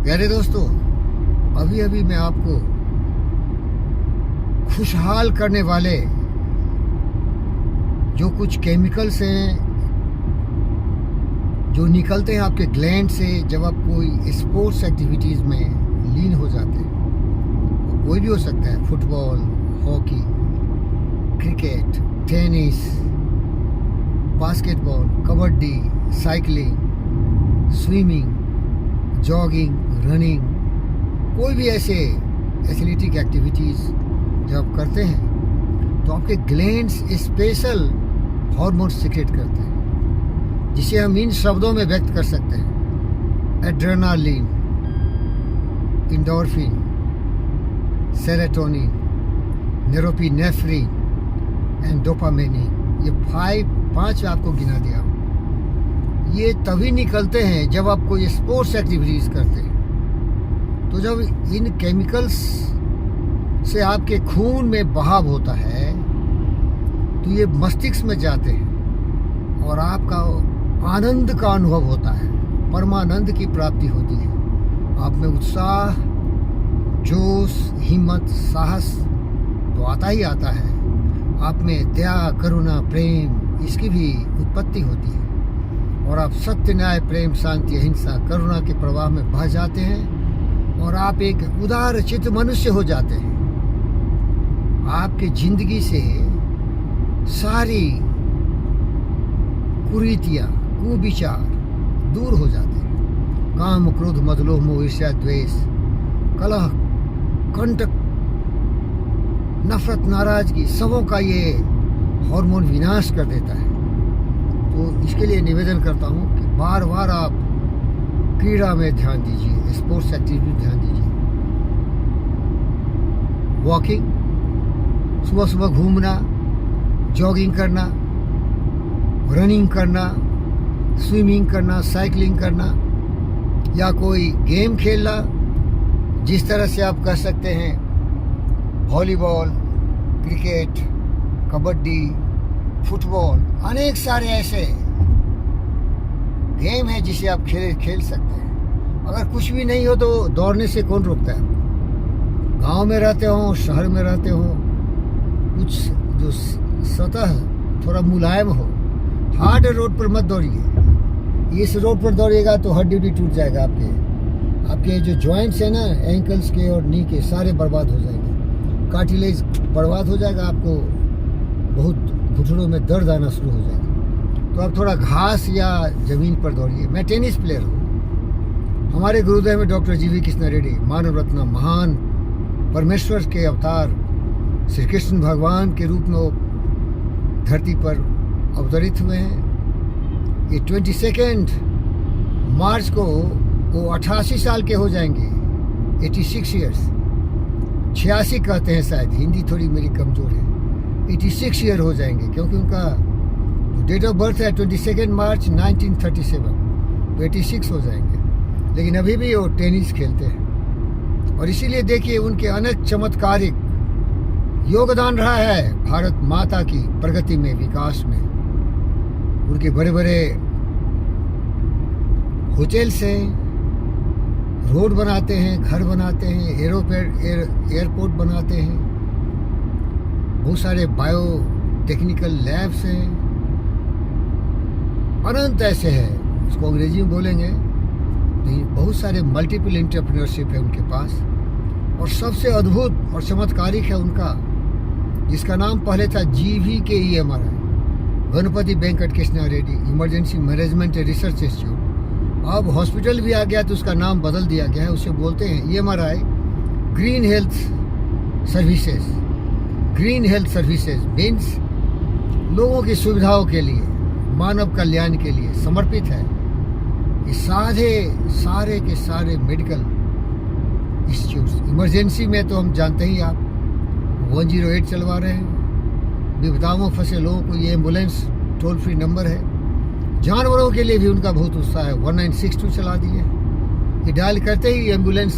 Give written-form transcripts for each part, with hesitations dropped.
प्यारे दोस्तों, अभी अभी मैं आपको खुशहाल करने वाले जो कुछ केमिकल्स हैं जो निकलते हैं आपके ग्लैंड से जब आप कोई स्पोर्ट्स एक्टिविटीज़ में लीन हो जाते हैं। कोई भी हो सकता है, football, hockey, cricket, tennis, basketball, kabaddi, cycling, swimming, jogging, running, कोई भी ऐसे एथलेटिक एक्टिविटीज़ जब आप करते हैं तो आपके ग्लैंड्स स्पेशल हार्मोन सीक्रेट करते हैं जिसे हम इन शब्दों में व्यक्त कर सकते हैं: adrenaline, endorphin, serotonin, norepinephrine and dopamine. ये पांच आपको गिना दिया। ये तभी निकलते हैं जब आप कोई स्पोर्ट्स एक्टिविटीज़ करते हैं। तो जब इन केमिकल्स से आपके खून में बहाव होता है तो ये मस्तिष्क में जाते हैं और आपका आनंद का अनुभव होता है, परमानंद की प्राप्ति होती है। आप में उत्साह, जोश, हिम्मत, साहस तो आता ही आता है। आप में दया, करुणा, प्रेम, इसकी भी उत्पत्ति होती है और आप सत्य, न्याय, प्रेम, शांति, अहिंसा, करुणा के प्रवाह में बह जाते हैं और आप एक उदार चित्त मनुष्य हो जाते हैं। आपकी जिंदगी से सारी कुरीतियाँ, कुविचार दूर हो जाते हैं। काम, क्रोध, मद, लोभ, मोह, ईर्ष्या, द्वेष, कलह, कंटक, नफरत, नाराजगी, सबों का ये हार्मोन विनाश कर देता है। तो इसके लिए निवेदन करता हूँ कि बार बार आप क्रीड़ा में ध्यान दीजिए, स्पोर्ट्स एक्टिविटी ध्यान दीजिए। वॉकिंग, सुबह सुबह घूमना, जॉगिंग करना, रनिंग करना, स्विमिंग करना, साइकिलिंग करना या कोई गेम खेलना, जिस तरह से आप कर सकते हैं वॉलीबॉल, क्रिकेट, कबड्डी, फुटबॉल, अनेक सारे ऐसे गेम हैं जिसे आप खेल सकते हैं। अगर कुछ भी नहीं हो तो दौड़ने से कौन रोकता है? गांव में रहते हो, शहर में रहते हो, कुछ जो सतह थोड़ा मुलायम हो, हार्ड रोड पर मत दौड़िए। इस रोड पर दौड़िएगा तो हड्डी टूट जाएगा। आपके जो जॉइंट्स हैं ना, एंकल्स के और नी के, सारे बर्बाद हो जाएंगे। कार्टिलेज बर्बाद हो जाएगा, आपको बहुत घुटनों में दर्द आना शुरू हो जाएगा। तो आप थोड़ा घास या जमीन पर दौड़िए। मैं टेनिस प्लेयर हूँ। हमारे गुरुदेव में डॉक्टर जीवी कृष्ण रेड्डी, मानव रत्न, महान परमेश्वर के अवतार, श्री कृष्ण भगवान के रूप में वो धरती पर अवतरित हुए हैं। ये 22 मार्च को वो 88 साल के हो जाएंगे, 86 ईयर्स। 86 कहते हैं शायद, हिंदी थोड़ी मेरी कमज़ोर है। 86 ईयर हो जाएंगे क्योंकि उनका जो डेट ऑफ बर्थ है 22 मार्च 1937, तो 86 हो जाएंगे। लेकिन अभी भी वो टेनिस खेलते हैं और इसीलिए देखिए उनके अनेक चमत्कारिक योगदान रहा है भारत माता की प्रगति में, विकास में। उनके बड़े बड़े होटल्स हैं, रोड बनाते हैं, घर बनाते हैं, एयरपोर्ट बनाते हैं, बहुत सारे बायो टेक्निकल लैब्स हैं, अनंत ऐसे हैं। उसको अंग्रेजी में बोलेंगे तो बहुत सारे मल्टीपल एंटरप्रेन्योरशिप है उनके पास। और सबसे अद्भुत और चमत्कारिक है उनका, जिसका नाम पहले था GVKEMRI, Ganapati Venkata Krishna Reddy emergency management research institute. अब हॉस्पिटल भी आ गया तो उसका नाम बदल दिया गया है। उसे बोलते हैं EMRI, green health services. Green health services means लोगों की सुविधाओं के लिए, मानव कल्याण के लिए समर्पित है। ये सारे के सारे मेडिकल इंस्टीट्यूट्स। इमरजेंसी में तो हम जानते ही, आप 108 चलवा रहे हैं। विपदाओं में फंसे लोगों को ये एम्बुलेंस टोल फ्री नंबर है। जानवरों के लिए भी उनका बहुत उत्साह है, 1962 चला दिए। ये डायल करते ही एम्बुलेंस,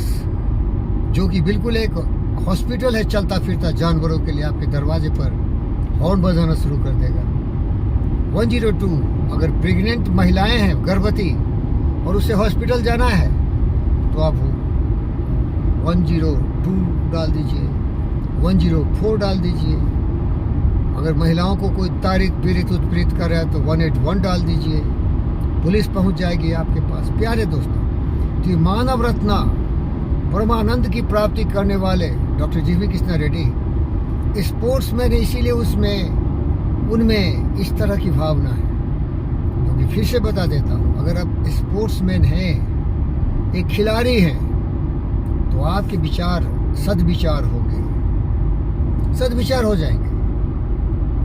जो कि बिल्कुल एक हॉस्पिटल है चलता फिरता जानवरों के लिए, आपके दरवाजे पर हॉर्न बजाना शुरू कर देगा। 102, अगर प्रेग्नेंट महिलाएं हैं, गर्भवती, और उसे हॉस्पिटल जाना है तो आप 102 डाल दीजिए, 104 डाल दीजिए। अगर महिलाओं को कोई ताड़ित पीड़ित उत्पीड़ित कर रहा है तो 181 डाल दीजिए, पुलिस पहुंच जाएगी आपके पास। प्यारे दोस्तों, तो मानव रत्न परमानंद की प्राप्ति करने वाले डॉक्टर जीवी कृष्णा रेड्डी स्पोर्ट्समैन है, इसीलिए उनमें इस तरह की भावना है। क्योंकि फिर से बता देता हूँ, अगर आप स्पोर्ट्समैन हैं, एक खिलाड़ी हैं, तो आपके विचार सद्विचार होंगे, सद्विचार हो जाएंगे।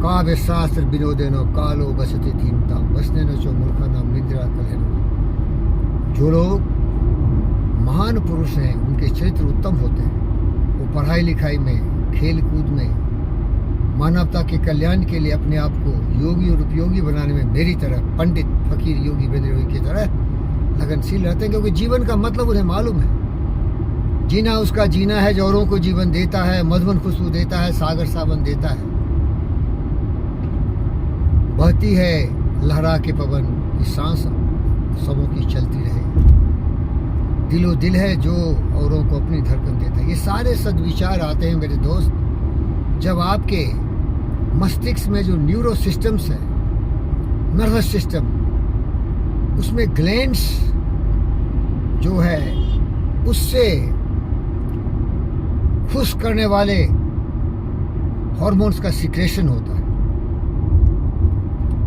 काव्य शास्त्र विनोदेनो कालो बसते थीमता बसने न चो मूर्खा नाम निद्रा कलेनो। जो लोग महान पुरुष हैं, उनके चरित्र उत्तम होते हैं। वो पढ़ाई लिखाई में, खेल कूद में, मानवता के कल्याण के लिए अपने आप को योगी और उपयोगी बनाने में मेरी तरह पंडित फकीर योगी वेदरोगी की तरह लगनशील रहते हैं। क्योंकि जीवन का मतलब उन्हें मालूम है। जीना उसका जीना है जो औरों को जीवन देता है, मधुबन खुशबू देता है, सागर सावन देता है। बहती है लहरा के पवन की सांस सबों की चलती रहे। दिलो दिल है जो औरों को अपनी धड़कन देता है। ये सारे सद्विचार आते हैं मेरे दोस्त, जब आपके मस्तिष्क में जो न्यूरो सिस्टम्स है, नर्वस सिस्टम, उसमें ग्लैंड्स जो है उससे खुश करने वाले हार्मोन्स का सिक्रेशन होता है।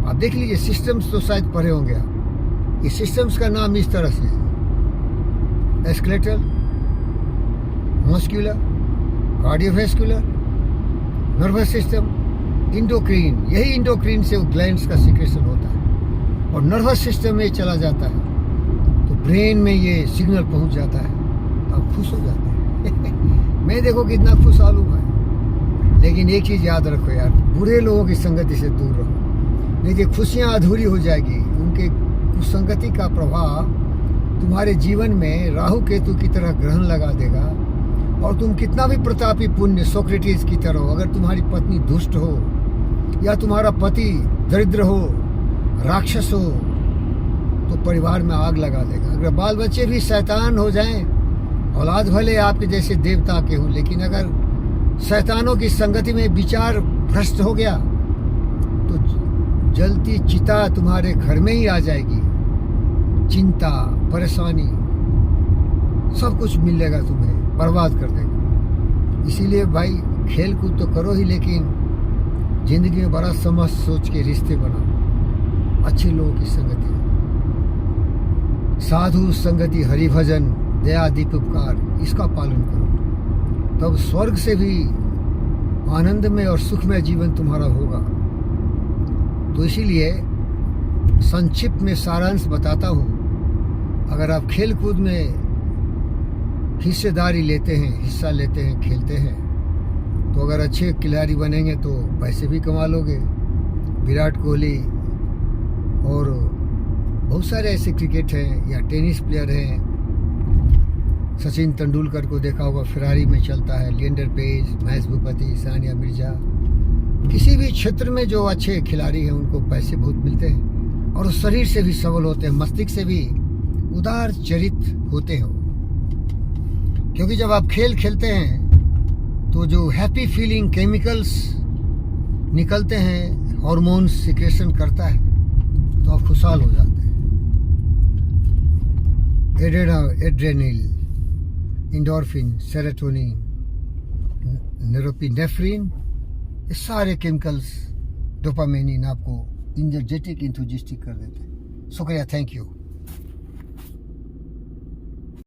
आप देख लीजिए, सिस्टम्स तो शायद पढ़े होंगे आप। ये सिस्टम्स का नाम इस तरह से है: skeletal, muscular, cardiovascular, nervous system, endocrine. यही इंडोक्रीन से ग्लैंड्स का सिक्रेशन होता है और नर्वस सिस्टम में चला जाता है तो ब्रेन में ये सिग्नल पहुंच जाता है, तो आप खुश हो जाते हैं। मैं देखो कितना खुशहाल हूँ भाई। लेकिन एक चीज़ याद रखो यार, बुरे लोगों की संगति से दूर रहो, नहीं तो खुशियाँ अधूरी हो जाएगी। उनके कुसंगति का प्रभाव तुम्हारे जीवन में राहु केतु की तरह ग्रहण लगा देगा। और तुम कितना भी प्रतापी पुण्य सोक्रेटिस की तरह हो, अगर तुम्हारी पत्नी दुष्ट हो या तुम्हारा पति दरिद्र हो, राक्षस हो, तो परिवार में आग लगा देगा। अगर बाल बच्चे भी शैतान हो जाएं, औलाद भले आपके जैसे देवता के हो, लेकिन अगर शैतानों की संगति में विचार भ्रष्ट हो गया तो जलती चिता तुम्हारे घर में ही आ जाएगी। चिंता, परेशानी, सब कुछ मिलेगा तुम्हें, बर्बाद कर देगा। इसीलिए भाई खेल कूद तो करो ही, लेकिन जिंदगी में बड़ा समझ सोच के रिश्ते बनाओ, अच्छे लोगों की संगति, साधु संगति, हरिभजन, दया, दीप, उपकार, इसका पालन करो। तब स्वर्ग से भी आनंदमय और सुखमय जीवन तुम्हारा होगा। तो इसीलिए संक्षिप्त में सारांश बताता हूँ, अगर आप खेल कूद में हिस्सेदारी लेते हैं, हिस्सा लेते हैं, खेलते हैं, तो अगर अच्छे खिलाड़ी बनेंगे तो पैसे भी कमा लोगे। विराट कोहली और बहुत सारे ऐसे क्रिकेट हैं या टेनिस प्लेयर हैं, सचिन तेंदुलकर को देखा होगा, फेरारी में चलता है, लिएंडर पेज, महेश भूपति, सानिया मिर्जा। किसी भी क्षेत्र में जो अच्छे खिलाड़ी हैं उनको पैसे बहुत मिलते हैं और शरीर से भी सबल होते हैं, मस्तिष्क से भी उदार चरित होते हैं। क्योंकि जब आप खेल खेलते हैं तो जो हैप्पी फीलिंग केमिकल्स निकलते हैं, हार्मोन्स सिक्रेशन करता है, तो आप खुशहाल हो जाते हैं। एड्रेनल, इंडोर्फिन, सेरोटोनिन, नोरोपिनेफ्रिन, ये सारे केमिकल्स, डोपामिन आपको एनर्जेटिक, इंथुजिस्टिक कर देते हैं। शुक्रिया, थैंक यू।